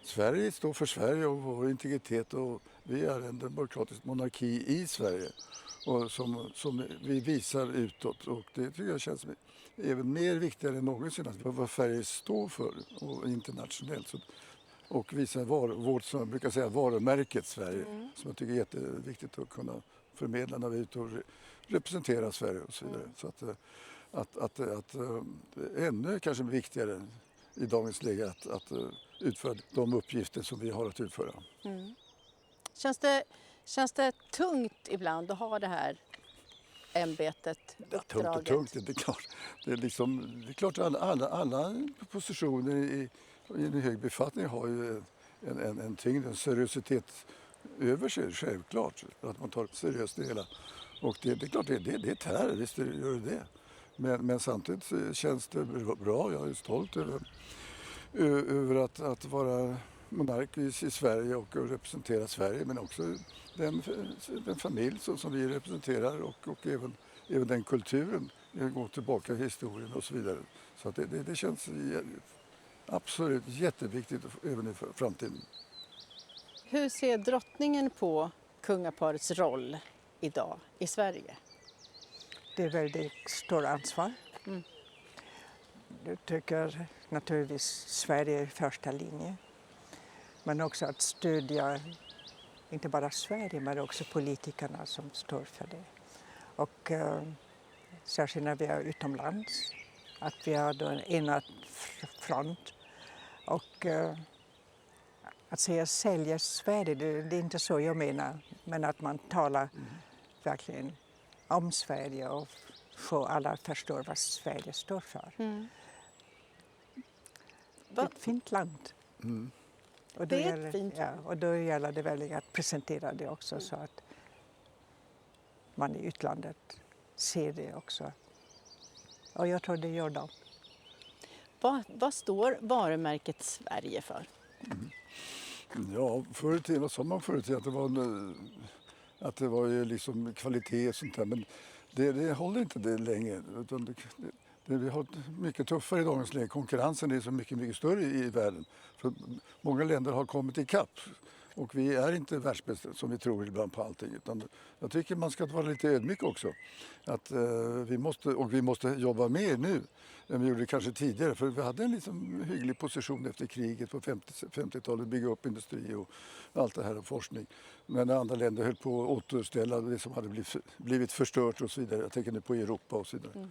Sverige står för Sverige och vår integritet och vi är en demokratisk monarki i Sverige och som vi visar utåt. Och det tycker jag känns även mer viktigare än någonsin att vad Sverige står för och internationellt. Och visa vårt, som jag brukar säga, varumärket Sverige som jag tycker är jätteviktigt att kunna förmedla när vi är ute och representerar Sverige och så vidare. Så att ännu kanske viktigare i dagens läge att utföra de uppgifter som vi har att utföra. Känns det tungt ibland att ha det här ämbetet, uppdraget? Tungt, det är klart. Det är klart att alla positioner i en hög befattning har ju en tyngd, en seriositet över sig, självklart. Att man tar seriöst det hela. Och det är klart, det är tär, visst gör det. Men samtidigt känns det bra, jag är stolt över att vara monark i Sverige och representera Sverige, men också den familj som vi representerar och även den kulturen, går tillbaka i historien och så vidare. Så att det känns absolut jätteviktigt även i framtiden. Hur ser drottningen på kungaparets roll idag i Sverige? Det är väldigt stort ansvar. Jag tycker naturligtvis Sverige är första linje. Men också att stödja inte bara Sverige men också politikerna som står för det. Och särskilt när vi är utomlands. Att vi har då en enad front. Och att säga sälja Sverige, det är inte så jag menar. Men att man talar verkligen om Sverige och få alla att förstå vad Sverige står för. Det är ett fint land. Och det är ett fint land. Och då gäller det väl att presentera det också så att man i utlandet ser det också. Och jag tror det gör de. Vad står varumärket Sverige för? Ja, förr i tiden sa man att det var ju liksom kvalitet och sånt där, men det håller inte det länge. Utan vi har mycket tuffare i dagens läge. Konkurrensen är så mycket större i världen. För många länder har kommit ikapp. Och vi är inte världsbäst som vi tror ibland på allting. Utan jag tycker man ska vara lite ödmjuk också. Att vi måste jobba mer nu än vi gjorde kanske tidigare. För vi hade en liksom hygglig position efter kriget på 50-talet. Bygga upp industri och allt det här och forskning. Men andra länder höll på att återställa det som hade blivit förstört och så vidare. Jag tänker nu på Europa och så vidare.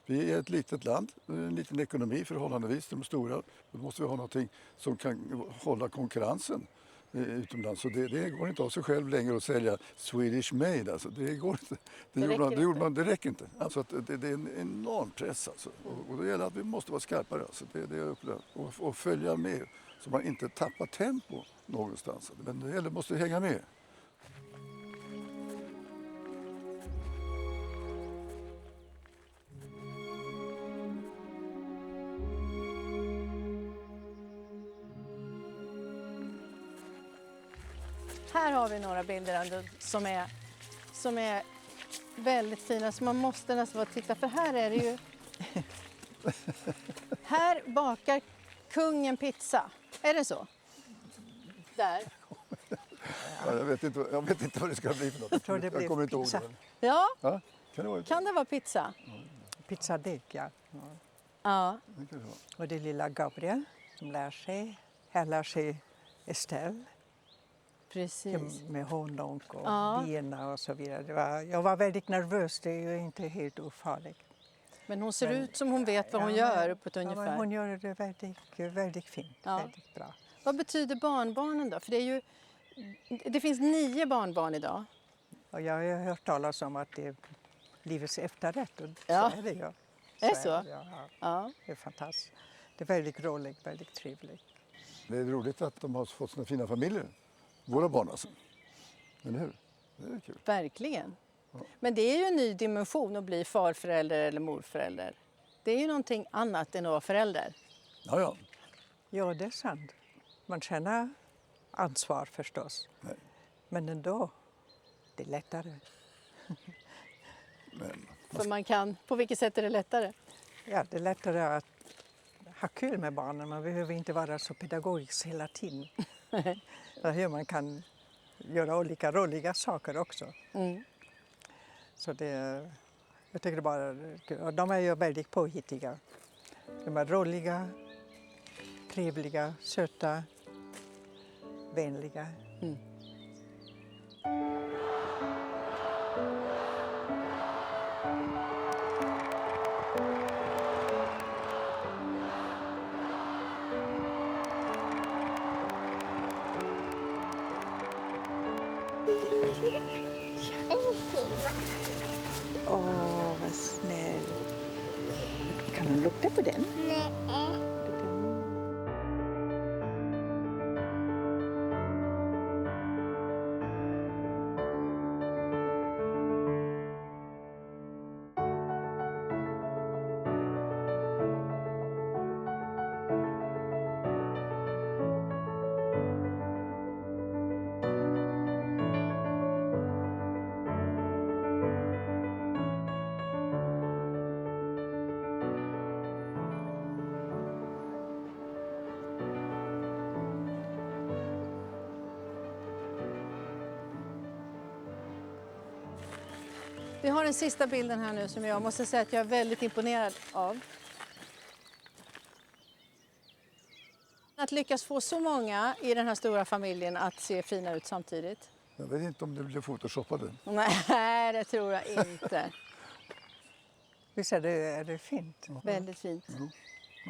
Vi är ett litet land, en liten ekonomi förhållandevis. De stora. Då måste vi ha någonting som kan hålla konkurrensen utomlands. Så det går inte av sig själv längre att sälja Swedish made. Alltså, det går inte. Det räcker inte. Alltså, det är en enorm press. Alltså. Och det gäller att vi måste vara skarpare. Alltså. Och följa med så man inte tappar tempo någonstans. Men det gäller måste hänga med. Här har vi några bilder som är väldigt fina, så man måste nästan titta, för här är det ju... Här bakar kungen pizza. Är det så? Där. Ja, jag vet inte vad det ska bli för något. Jag tror det blir kommer inte ihåg pizza. det. Ja, Kan det vara pizza? Pizzadeg, ja. Ja. Och det lilla Gabriel som lär sig. Här lär sig Estelle. Precis. Med honung och bina och så vidare. Jag var väldigt nervös, det är ju inte helt ofarligt. Men hon ser ut som hon vet vad hon gör på ett ungefär. Men hon gör det väldigt fint, väldigt bra. Vad betyder barnbarnen då? För det finns 9 barnbarn idag. Och jag har hört talas om att det är livets efterrätt, och så är det ju. Är det så? Ja. Det är fantastiskt. Det är väldigt roligt, väldigt trevligt. Det är roligt att de har fått sina fina familjer. Våra barn alltså. Eller hur? Det är kul. Verkligen. Ja. Men det är ju en ny dimension att bli farförälder eller morförälder. Det är ju någonting annat än att vara förälder. Ja. Ja, det är sant. Man känner ansvar förstås. Nej. Men ändå, det är lättare. För man kan, på vilket sätt är det lättare? Ja, det är lättare att ha kul med barnen. Man behöver inte vara så pedagogisk hela tiden. Man kan göra olika roliga saker också. Så jag tycker bara, de är ju väldigt påhittiga. De är roliga, trevliga, söta, vänliga. Vad snäll. Kan du lukta på den? Nej. Vi har den sista bilden här nu som jag måste säga att jag är väldigt imponerad av. Att lyckas få så många i den här stora familjen att se fina ut samtidigt. Jag vet inte om det blir photoshoppade. Nej, det tror jag inte. Visst är det fint? Väldigt fint.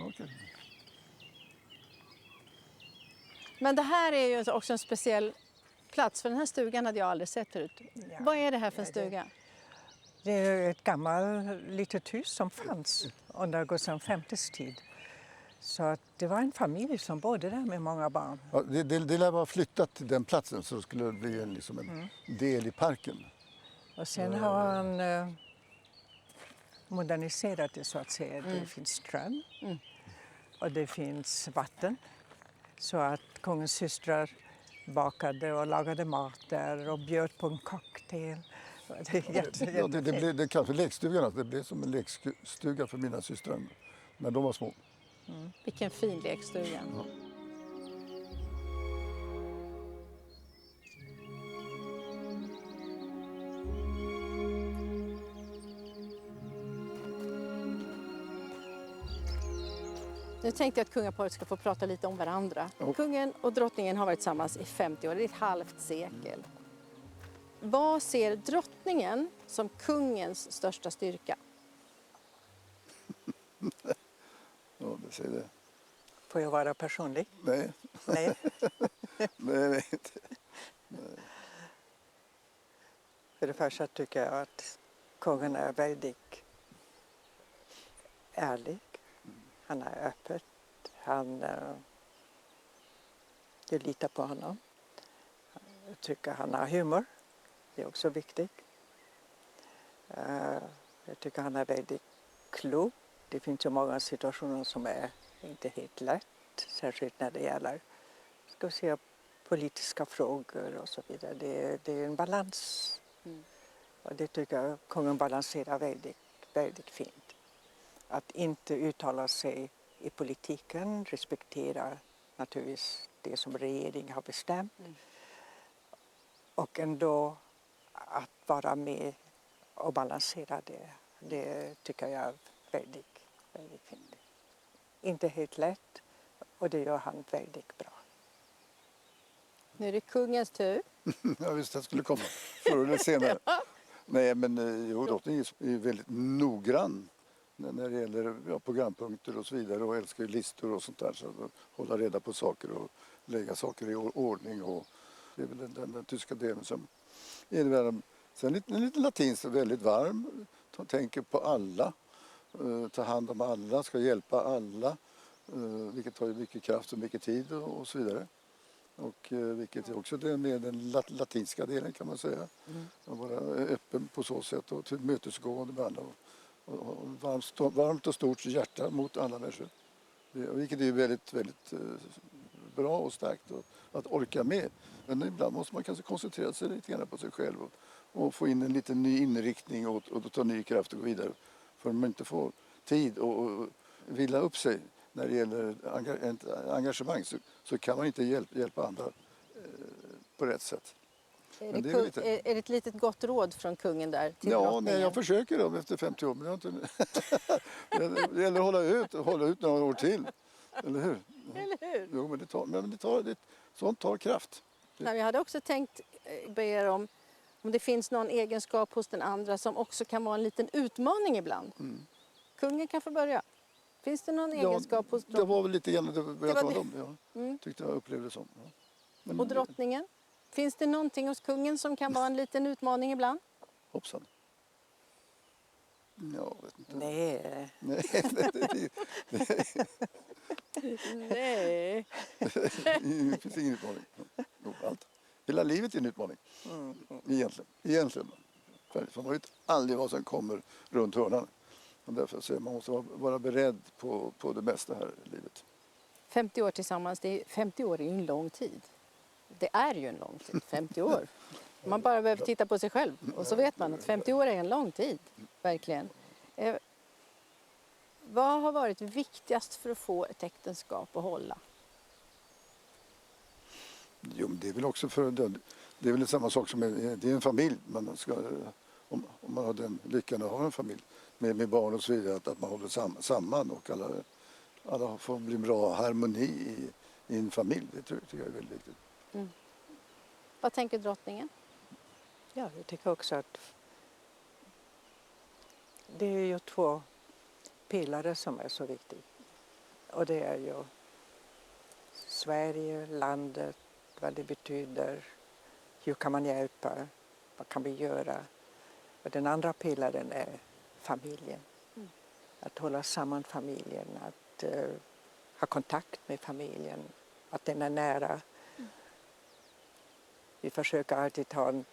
Okay. Men det här är ju också en speciell plats, för den här stugan hade jag aldrig sett förut. Vad är det här för en stuga? Det är ett gammalt litet hus som fanns under Gustav V's tid. Så att det var en familj som bodde där med många barn. Ja, det lär vara flyttat till den platsen så det skulle bli en del i parken. Och sen har han moderniserat det så att säga. Det finns ström och det finns vatten. Så att kungens systrar bakade och lagade mat där och bjöd på en cocktail. Det kallas för lekstugan. Det blev som en lekstuga för mina systrar när de var små. Vilken fin lekstuga. Ja. Nu tänkte jag att kungaparet ska få prata lite om varandra. Ja. Kungen och drottningen har varit tillsammans i 50 år, det är ett halvt sekel. Vad ser drottningen som kungens största styrka? Ja, det säger det. Får jag vara personlig? Nej. Nej. Nej, inte. Nej. För det första tycker jag att kungen är väldigt ärlig. Han är öppen. Jag litar på honom. Jag tycker han har humor. Det är också viktigt. Jag tycker han är väldigt klok. Det finns ju många situationer som är inte helt lätt. Särskilt när det gäller politiska frågor och så vidare. Det är en balans. Och det tycker jag kungen balanserar väldigt, väldigt fint. Att inte uttala sig i politiken, respektera naturligtvis det som regeringen har bestämt. Och ändå att vara med och balansera det tycker jag är väldigt, väldigt fint. Inte helt lätt och det gör han väldigt bra. Nu är det kungens tur. Jag visste att det skulle komma förr eller senare. Nej, men drottningen är väldigt noggrann när det gäller programpunkter och så vidare och älskar ju listor och sånt där. Så hålla reda på saker och lägga saker i ordning. Och det är väl den tyska delen som innebär. Sen lite latinskt, väldigt varm, tänker på alla, tar hand om alla, ska hjälpa alla. Vilket tar ju mycket kraft och mycket tid och så vidare. Och vilket är också den latinska delen kan man säga. Att vara öppen på så sätt och tillmötesgående med alla. Och varmt och stort hjärta mot alla människor. Vilket är väldigt, väldigt bra och starkt att orka med. Men ibland måste man kanske koncentrera sig lite grann på sig själv och få in en liten ny inriktning och ta ny kraft och gå vidare. För om man inte får tid och vila upp sig när det gäller engagemang så kan man inte hjälpa andra på rätt sätt. Är det ett litet gott råd från kungen där till drottningen? Nej, jag försöker då efter 50 år. Men jag inte... det gäller att hålla ut några år till. Eller hur? Eller hur? Jo, men sånt tar kraft. Jag hade också tänkt be er om det finns någon egenskap hos den andra som också kan vara en liten utmaning ibland. Kungen kan få börja. Finns det någon egenskap hos drottningen? Det var väl lite grann det jag talade om. Ja. Tyckte jag upplevde det som. Ja. Men, och drottningen? Finns det någonting hos kungen som kan vara en liten utmaning ibland? Hoppsan. Ja, vet inte. Nej. Nej. Det finns ingen utmaning. Allt. Hela livet är en utmaning. Egentligen. För man vet aldrig vad som kommer runt hörnan. Och därför så man måste vara beredd på det mesta här i livet. 50 år tillsammans, 50 år är ju en lång tid. Det är ju en lång tid, 50 år. Man bara behöver titta på sig själv och så vet man att 50 år är en lång tid, verkligen. Vad har varit viktigast för att få ett äktenskap att hålla? Jo, men det är väl också det är väl samma sak som det är en familj. Man ska, om man har den lyckan att ha en familj med barn och så vidare, att man håller samman och alla får bli bra harmoni i en familj. Det tycker jag är väldigt viktigt. Vad tänker drottningen? Ja, jag tycker också att det är ju 2 pelare som är så viktiga. Och det är ju Sverige, landet, vad det betyder hur kan man hjälpa? Vad kan vi göra? Och den andra pelaren är familjen. Att hålla samman familjen, att ha kontakt med familjen, att den är nära. Vi försöker alltid ha en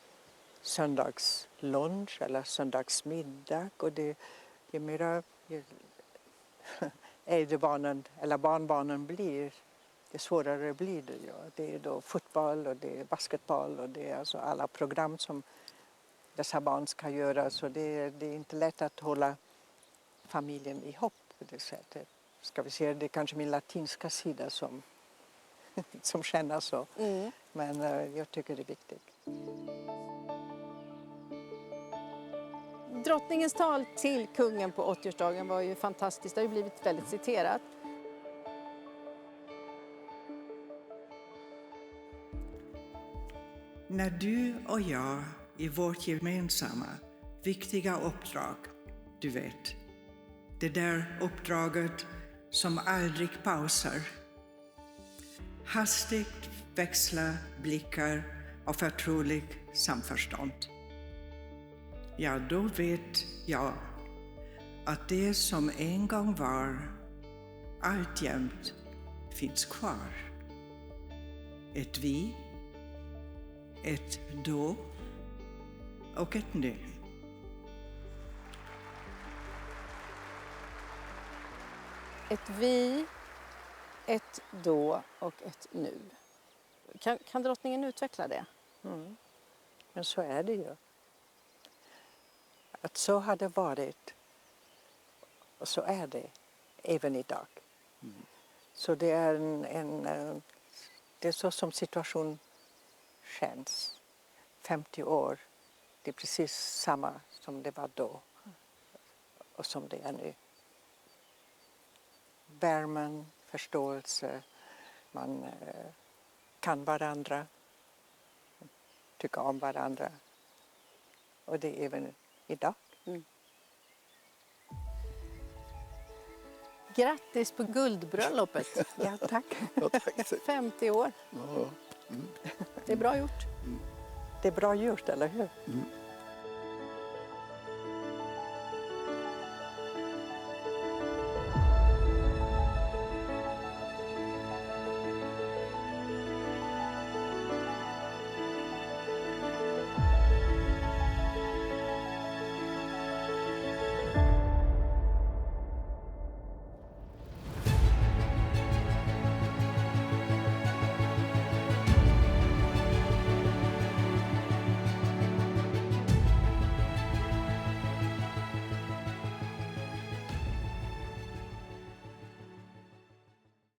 söndagslunch eller söndagsmiddag och det är mera äldre barnen eller barnbarnen blir, det svårare blir det. Ja. Det är då fotboll och det är basketboll och det är alltså alla program som dessa barn ska göra. Så det är inte lätt att hålla familjen ihop på det sättet. Ska vi se, det är kanske min latinska sida som känner så. Men jag tycker det är viktigt. Drottningens tal till kungen på 80-årsdagen var ju fantastiskt. Det har ju blivit väldigt citerat. När du och jag i vårt gemensamma viktiga uppdrag, du vet, det där uppdraget som aldrig pausar, hastigt växla blickar av förtrolig samförstånd. Ja, då vet jag att det som en gång var alltjämt finns kvar. Ett vi, ett då och ett nu. Ett vi, ett då och ett nu. Kan drottningen utveckla det? Men så är det ju. Att så har det varit och så är det även idag. Så det är det är så som situationen känns. 50 år, det är precis samma som det var då och som det är nu. Värmen, förståelse, man kan varandra, tycka om varandra. Och det är även idag. Grattis på guldbröllopet. Ja, tack. 50 år. Ja. Det är bra gjort. Det är bra gjort, eller hur?